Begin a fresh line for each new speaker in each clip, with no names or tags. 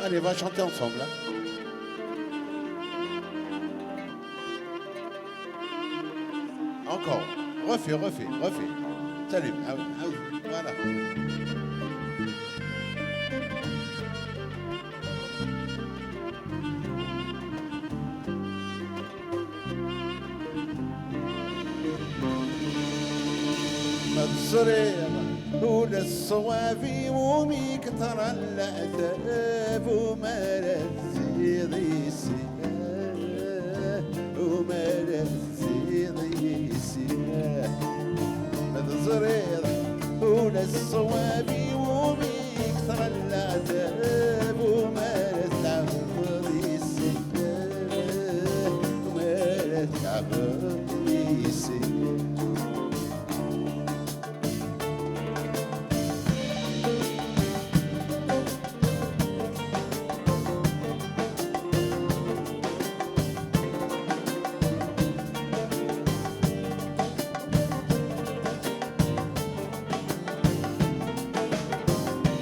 Allez, on va chanter ensemble. Hein. Encore. Refais. Salut. Ah oui, voilà. الصرير وللصوافي وميكتر العتاب ومرزيضي سياه ومرزيضي سياه الصرير وللصوافي وميكتر العتاب ومرزيضي سياه ومرزيضي سياه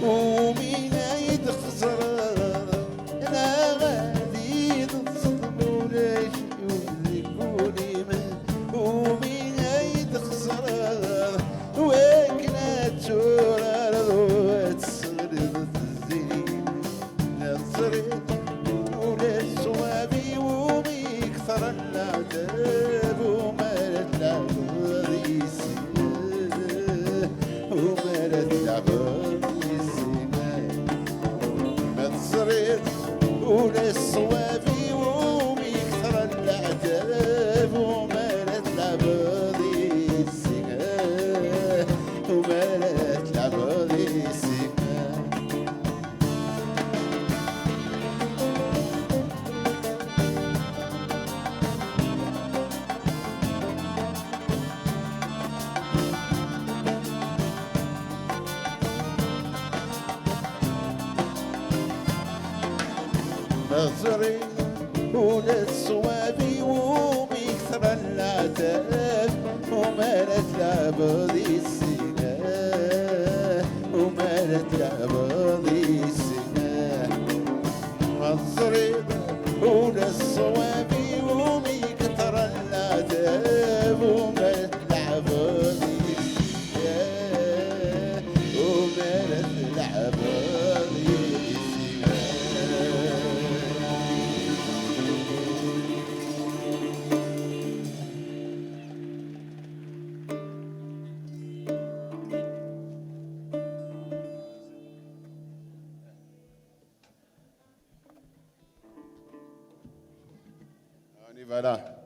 ومين يتخسر انا غادي نتصدم ولاش يولي من ومين يتخسر وكنا تشورر وتصغر الزين نصرت ولاش صوابي وميكثر العذاب ومالت العبد ومالت العبد صريت وللصوافي وميكثر العتاب ومالت العباضي السكان ومالت العباضي السكان مصري وللصوابي وميكثر العتاب ومالت العباضي السناه ومالت العباضي السناه مصري وللصوابي وميكثر العتاب ومالت العباضي السناه ومالت العباضي voilà.